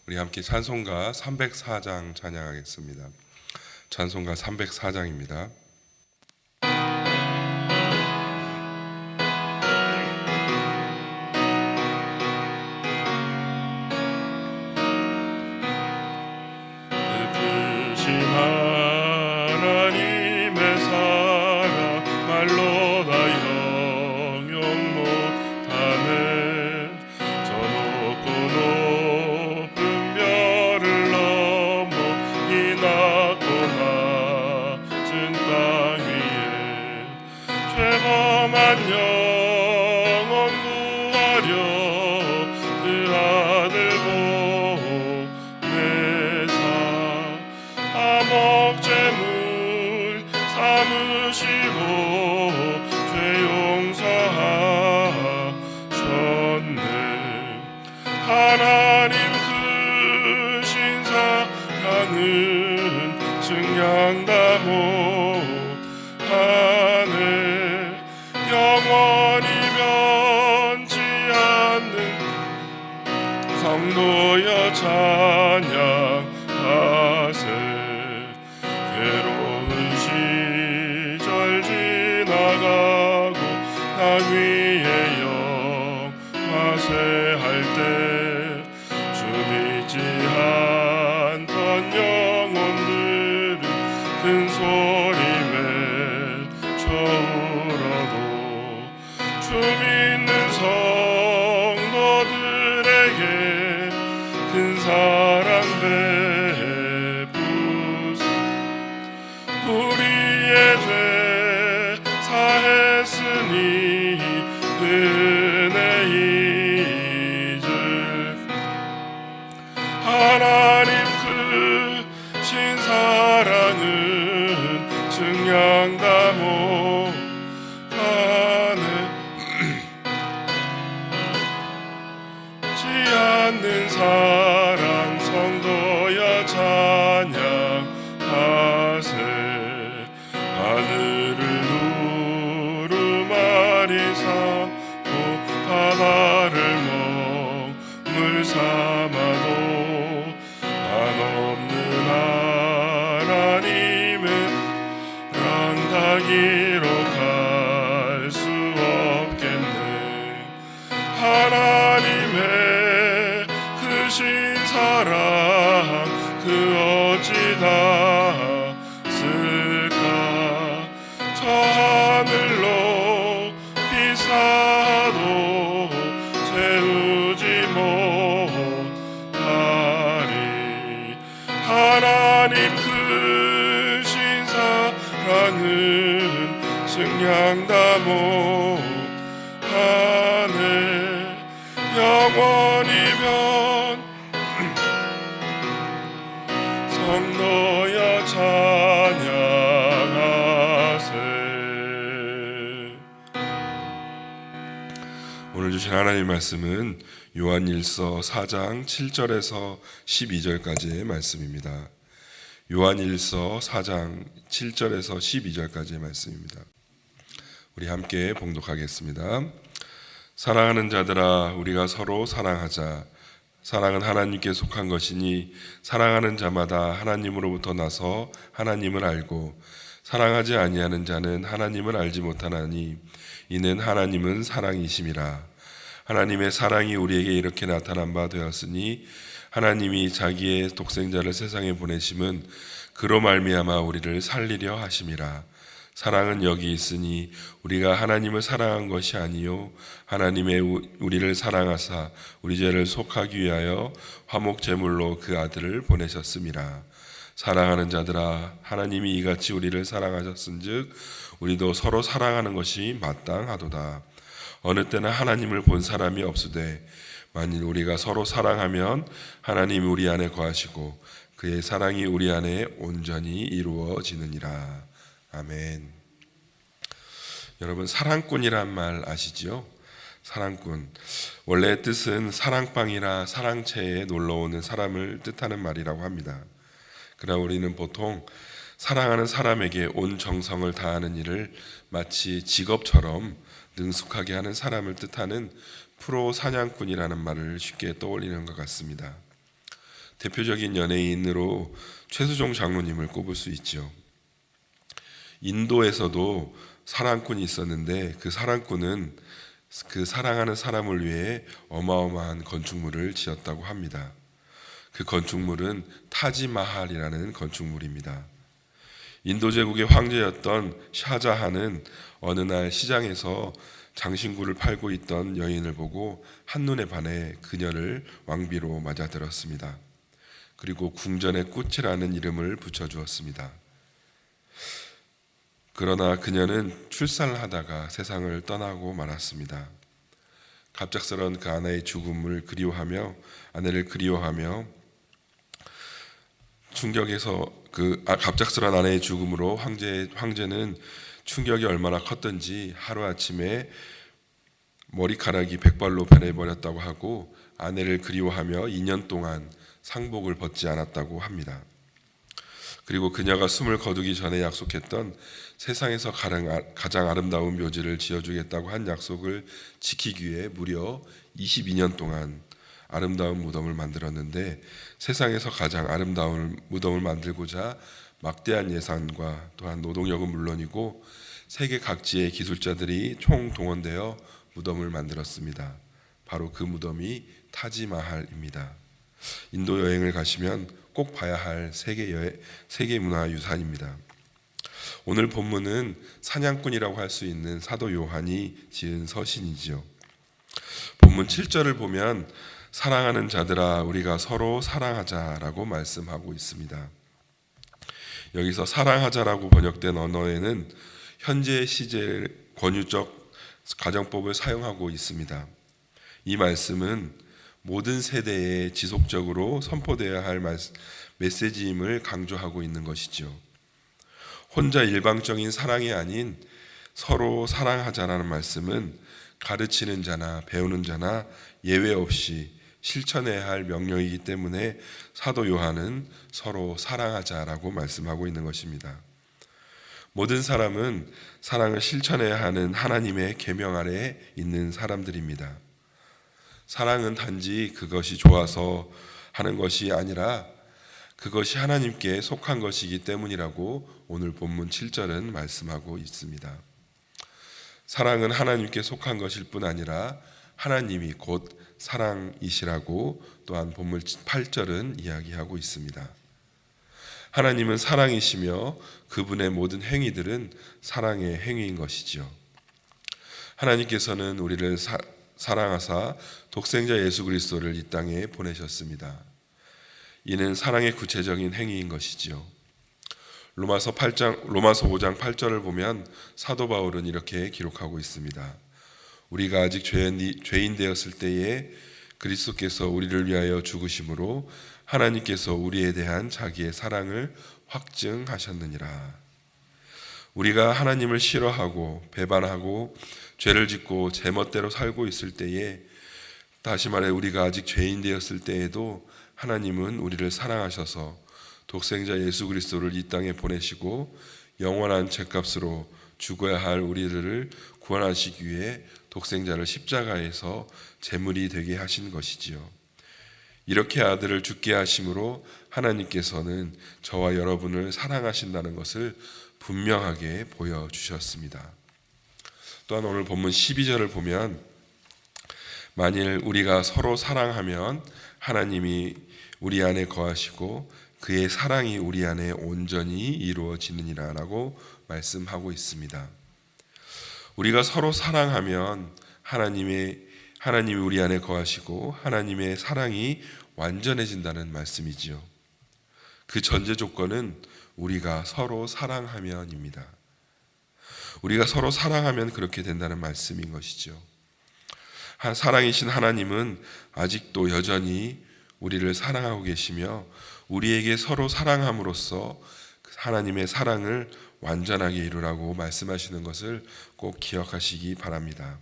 우리 함께 찬송가 304장 찬양하겠습니다. 찬송가 304장입니다. 하나님의 사랑 말로 다 형용 못하네. 저 높고 높은 별을 넘어 이 낮고 낮은 땅 위에 죄범한 영혼 구하려 그 아들 보내사 목재물 삼으시고 죄 용서하셨네. 하나님 크신 사랑은 증량다 못하네. 영원히 변치 않는 성도여 찬양하세. 괴로운 시절 지나가고 땅 위에 영화세할 때 주 믿지 않던 영혼들은 큰 소리 외쳐울어도 주 믿는 성도들에게 큰 사랑 우리의 죄 사했으니 은혜 잊을. 하나님 크신 사랑은 증량다 못하네. 지 않는 사랑 성도여 찬양하세. 하늘을 두루마리 삼고 바다를 먹물 삼아도 한없는 하나님은 랑다기로 갈 수 없겠네. 하나님의 크신 사랑 그 어찌 다 저 하늘로 비사도 채우지 못하리. 하나님 크신 사랑은 증량다 못하네. 영원히 변 성도여 찬양하세. 오늘 주신 하나님의 말씀은 요한일서 4장 7절에서 12절까지의 말씀입니다. 요한일서 4장 7절에서 12절까지의 말씀입니다. 우리 함께 봉독하겠습니다. 사랑하는 자들아, 우리가 서로 사랑하자. 사랑은 하나님께 속한 것이니 사랑하는 자마다 하나님으로부터 나서 하나님을 알고 사랑하지 아니하는 자는 하나님을 알지 못하나니 이는 하나님은 사랑이심이라. 하나님의 사랑이 우리에게 이렇게 나타난 바 되었으니 하나님이 자기의 독생자를 세상에 보내심은 그로 말미암아 우리를 살리려 하심이라. 사랑은 여기 있으니 우리가 하나님을 사랑한 것이 아니요 하나님의 우리를 사랑하사 우리 죄를 속하기 위하여 화목 제물로 그 아들을 보내셨음이라. 사랑하는 자들아, 하나님이 이같이 우리를 사랑하셨은즉 우리도 서로 사랑하는 것이 마땅하도다. 어느 때나 하나님을 본 사람이 없으되 만일 우리가 서로 사랑하면 하나님이 우리 안에 거하시고 그의 사랑이 우리 안에 온전히 이루어지느니라. 아멘. 여러분, 사랑꾼이란 말 아시죠? 사랑꾼. 원래 뜻은 사랑방이나 사랑채에 놀러오는 사람을 뜻하는 말이라고 합니다. 그러나 우리는 보통 사랑하는 사람에게 온 정성을 다하는 일을 마치 직업처럼 능숙하게 하는 사람을 뜻하는 프로 사냥꾼이라는 말을 쉽게 떠올리는 것 같습니다. 대표적인 연예인으로 최수종 장로님을 꼽을 수 있죠. 인도에서도 사랑꾼이 있었는데 그 사랑꾼은 그 사랑하는 사람을 위해 어마어마한 건축물을 지었다고 합니다. 그 건축물은 타지마할이라는 건축물입니다. 인도 제국의 황제였던 샤자한은 어느 날 시장에서 장신구를 팔고 있던 여인을 보고 한눈에 반해 그녀를 왕비로 맞아들었습니다. 그리고 궁전의 꽃이라는 이름을 붙여주었습니다. 그러나 그녀는 출산을 하다가 세상을 떠나고 말았습니다. 갑작스런 그 아내의 죽음을 그리워하며 아내를 그리워하며 갑작스런 아내의 죽음으로 황제는 충격이 얼마나 컸던지 하루아침에 머리카락이 백발로 변해버렸다고 하고 아내를 그리워하며 2년 동안 상복을 벗지 않았다고 합니다. 그리고 그녀가 숨을 거두기 전에 약속했던 세상에서 가장 아름다운 묘지를 지어주겠다고 한 약속을 지키기 위해 무려 22년 동안 아름다운 무덤을 만들었는데 세상에서 가장 아름다운 무덤을 만들고자 막대한 예산과 또한 노동력은 물론이고 세계 각지의 기술자들이 총동원되어 무덤을 만들었습니다. 바로 그 무덤이 타지마할입니다. 인도 여행을 가시면 꼭 봐야 할 세계 문화유산입니다. 오늘 본문은 사냥꾼이라고 할 수 있는 사도 요한이 지은 서신이지요. 본문 7절을 보면 사랑하는 자들아 우리가 서로 사랑하자라고 말씀하고 있습니다. 여기서 사랑하자라고 번역된 언어에는 현재 시제 권유적 가정법을 사용하고 있습니다. 이 말씀은 모든 세대에 지속적으로 선포되어야 할 메시지임을 강조하고 있는 것이죠. 혼자 일방적인 사랑이 아닌 서로 사랑하자라는 말씀은 가르치는 자나 배우는 자나 예외 없이 실천해야 할 명령이기 때문에 사도 요한은 서로 사랑하자라고 말씀하고 있는 것입니다. 모든 사람은 사랑을 실천해야 하는 하나님의 계명 아래에 있는 사람들입니다. 사랑은 단지 그것이 좋아서 하는 것이 아니라 그것이 하나님께 속한 것이기 때문이라고 오늘 본문 7절은 말씀하고 있습니다. 사랑은 하나님께 속한 것일 뿐 아니라 하나님이 곧 사랑이시라고 또한 본문 8절은 이야기하고 있습니다. 하나님은 사랑이시며 그분의 모든 행위들은 사랑의 행위인 것이지요. 하나님께서는 우리를 사랑하사 독생자 예수 그리스도를 이 땅에 보내셨습니다. 이는 사랑의 구체적인 행위인 것이지요. 로마서 5장 8절을 보면 사도 바울은 이렇게 기록하고 있습니다. 우리가 아직 죄인 되었을 때에 그리스도께서 우리를 위하여 죽으심으로 하나님께서 우리에 대한 자기의 사랑을 확증하셨느니라. 우리가 하나님을 싫어하고 배반하고 죄를 짓고 제멋대로 살고 있을 때에, 다시 말해 우리가 아직 죄인 되었을 때에도 하나님은 우리를 사랑하셔서 독생자 예수 그리스도를 이 땅에 보내시고 영원한 죄값으로 죽어야 할 우리를 구원하시기 위해 독생자를 십자가에서 제물이 되게 하신 것이지요. 이렇게 아들을 죽게 하심으로 하나님께서는 저와 여러분을 사랑하신다는 것을 분명하게 보여주셨습니다. 또한 오늘 본문 12절을 보면 만일 우리가 서로 사랑하면 하나님이 우리 안에 거하시고 그의 사랑이 우리 안에 온전히 이루어지느니라 라고 말씀하고 있습니다. 우리가 서로 사랑하면 하나님이 우리 안에 거하시고 하나님의 사랑이 완전해진다는 말씀이지요. 그 전제 조건은 우리가 서로 사랑하면입니다. 우리가 서로 사랑하면 그렇게 된다는 말씀인 것이죠. 사랑이신 하나님은 아직도 여전히 우리를 사랑하고 계시며 우리에게 서로 사랑함으로써 하나님의 사랑을 완전하게 이루라고 말씀하시는 것을 꼭 기억하시기 바랍니다.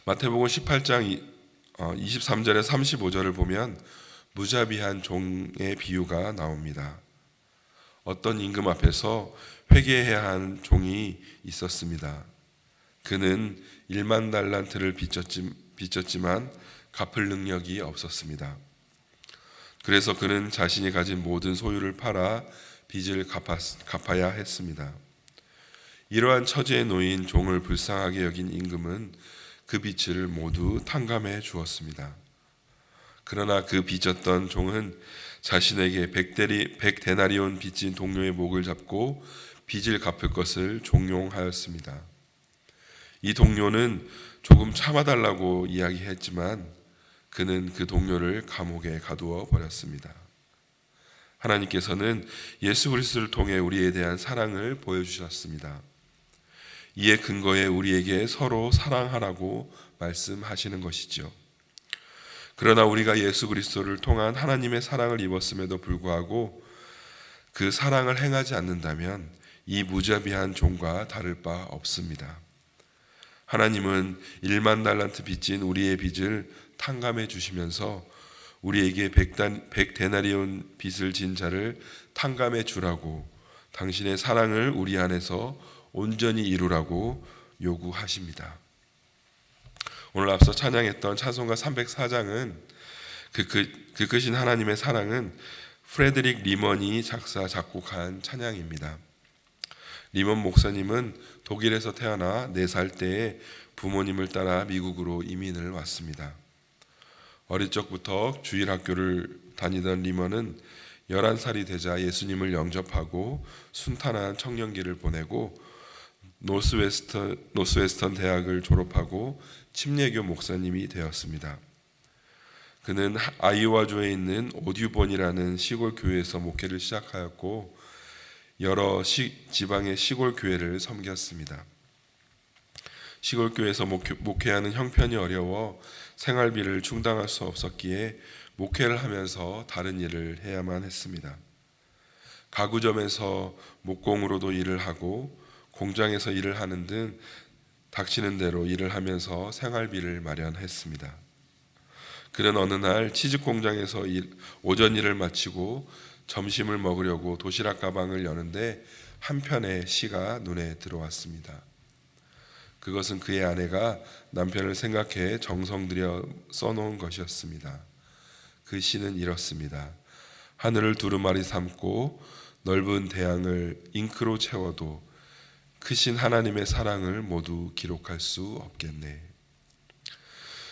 마태복음 18장 23절에 35절을 보면 무자비한 종의 비유가 나옵니다. 어떤 임금 앞에서 회개해야 한 종이 있었습니다. 그는 1만 달란트를 빚졌지만 갚을 능력이 없었습니다. 그래서 그는 자신이 가진 모든 소유를 팔아 빚을 갚아야 했습니다. 이러한 처지에 놓인 종을 불쌍하게 여긴 임금은 그 빚을 모두 탕감해 주었습니다. 그러나 그 빚졌던 종은 자신에게 100데나리온 빚진 동료의 목을 잡고 빚을 갚을 것을 종용하였습니다. 이 동료는 조금 참아달라고 이야기했지만 그는 그 동료를 감옥에 가두어 버렸습니다. 하나님께서는 예수 그리스도를 통해 우리에 대한 사랑을 보여주셨습니다. 이에 근거에 우리에게 서로 사랑하라고 말씀하시는 것이죠. 그러나 우리가 예수 그리스도를 통한 하나님의 사랑을 입었음에도 불구하고 그 사랑을 행하지 않는다면 이 무자비한 종과 다를 바 없습니다. 하나님은 1만 달란트 빚진 우리의 빚을 탕감해 주시면서 우리에게 100데나리온 빚을 진 자를 탕감해 주라고 당신의 사랑을 우리 안에서 온전히 이루라고 요구하십니다. 오늘 앞서 찬양했던 찬송가 304장은 그 크신 하나님의 사랑은 프레드릭 리먼이 작사 작곡한 찬양입니다. 리먼 목사님은 독일에서 태어나 4살 때에 부모님을 따라 미국으로 이민을 왔습니다. 어릴 적부터 주일학교를 다니던 리먼은 11살이 되자 예수님을 영접하고 순탄한 청년기를 보내고 노스웨스턴 대학을 졸업하고 침례교 목사님이 되었습니다. 그는 아이오와주에 있는 오듀본이라는 시골 교회에서 목회를 시작하였고 여러 지방의 시골 교회를 섬겼습니다. 시골 교회에서 목회하는 형편이 어려워 생활비를 충당할 수 없었기에 목회를 하면서 다른 일을 해야만 했습니다. 가구점에서 목공으로도 일을 하고 공장에서 일을 하는 등 닥치는 대로 일을 하면서 생활비를 마련했습니다. 그는 어느 날 치즈 공장에서 오전 일을 마치고 점심을 먹으려고 도시락 가방을 여는데 한 편의 시가 눈에 들어왔습니다. 그것은 그의 아내가 남편을 생각해 정성 들여 써놓은 것이었습니다. 그 시는 이렇습니다. 하늘을 두루마리 삼고 넓은 대양을 잉크로 채워도 크신 하나님의 사랑을 모두 기록할 수 없겠네.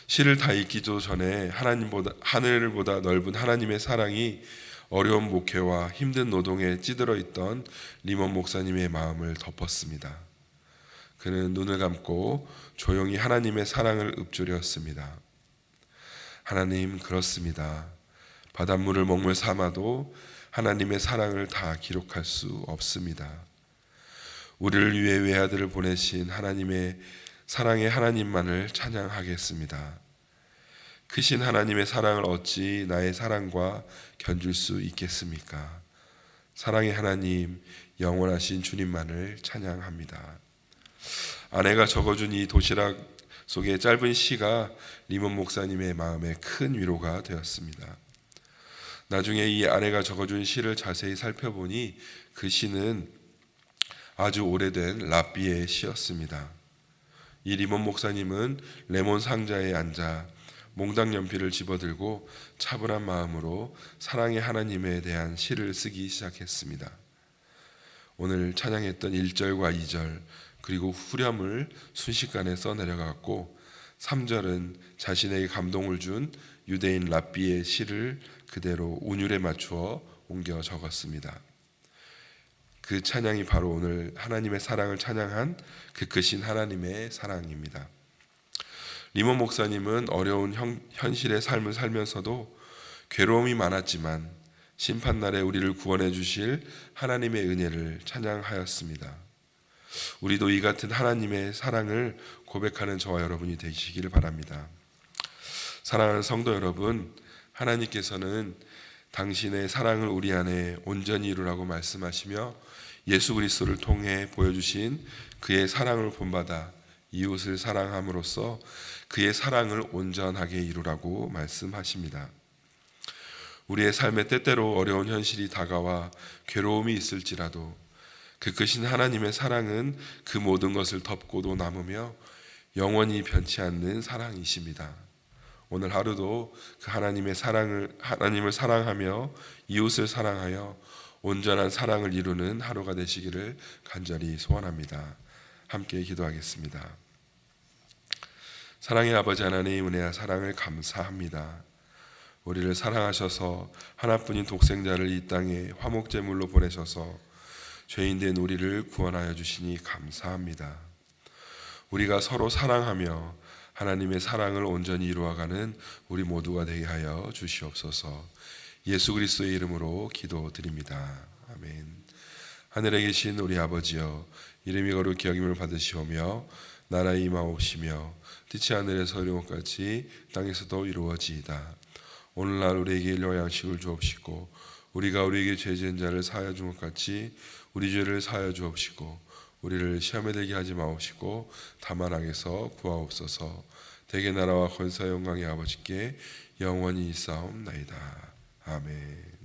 시를 다 읽기도 전에 하늘보다 넓은 하나님의 사랑이 어려운 목회와 힘든 노동에 찌들어 있던 리먼 목사님의 마음을 덮었습니다. 그는 눈을 감고 조용히 하나님의 사랑을 읊조렸습니다. 하나님, 그렇습니다. 바닷물을 먹물 삼아도 하나님의 사랑을 다 기록할 수 없습니다. 우리를 위해 외아들을 보내신 하나님의 사랑의 하나님만을 찬양하겠습니다. 크신 하나님의 사랑을 어찌 나의 사랑과 견줄 수 있겠습니까? 사랑의 하나님, 영원하신 주님만을 찬양합니다. 아내가 적어준 이 도시락 속의 짧은 시가 리먼 목사님의 마음에 큰 위로가 되었습니다. 나중에 이 아내가 적어준 시를 자세히 살펴보니 그 시는 아주 오래된 랍비의 시였습니다. 이 리먼 목사님은 레몬 상자에 앉아 몽당 연필을 집어들고 차분한 마음으로 사랑의 하나님에 대한 시를 쓰기 시작했습니다. 오늘 찬양했던 1절과 2절 그리고 후렴을 순식간에 써내려갔고 3절은 자신에게 감동을 준 유대인 랍비의 시를 그대로 운율에 맞추어 옮겨 적었습니다. 그 찬양이 바로 오늘 하나님의 사랑을 찬양한 그 크신 하나님의 사랑입니다. 리먼 목사님은 어려운 현실의 삶을 살면서도 괴로움이 많았지만 심판날에 우리를 구원해 주실 하나님의 은혜를 찬양하였습니다. 우리도 이 같은 하나님의 사랑을 고백하는 저와 여러분이 되시기를 바랍니다. 사랑하는 성도 여러분, 하나님께서는 당신의 사랑을 우리 안에 온전히 이루라고 말씀하시며 예수 그리스도를 통해 보여주신 그의 사랑을 본받아 이웃을 사랑함으로써 그의 사랑을 온전하게 이루라고 말씀하십니다. 우리의 삶에 때때로 어려운 현실이 다가와 괴로움이 있을지라도 그 크신 하나님의 사랑은 그 모든 것을 덮고도 남으며 영원히 변치 않는 사랑이십니다. 오늘 하루도 그 하나님을 사랑하며 이웃을 사랑하여 온전한 사랑을 이루는 하루가 되시기를 간절히 소원합니다. 함께 기도하겠습니다. 사랑의 아버지 하나님, 은혜와 사랑을 감사합니다. 우리를 사랑하셔서 하나뿐인 독생자를 이 땅에 화목제물로 보내셔서 죄인된 우리를 구원하여 주시니 감사합니다. 우리가 서로 사랑하며 하나님의 사랑을 온전히 이루어가는 우리 모두가 되게 하여 주시옵소서. 예수 그리스도의 이름으로 기도드립니다. 아멘. 하늘에 계신 우리 아버지여, 이름이 거룩히 여김을 받으시오며 나라의 임하옵시며 뜻이 하늘에서 이루어 같이 땅에서도 이루어지이다. 오늘날 우리에게 일용할 양식을 주옵시고 우리가 우리에게 죄 지은 자를 사하여 준 것 같이 우리 죄를 사하여 주옵시고 우리를 시험에 들게 하지 마옵시고 다만 악에서 구하옵소서. 대개 나라와 권세와 영광의 아버지께 영원히 있사옵나이다. 아멘.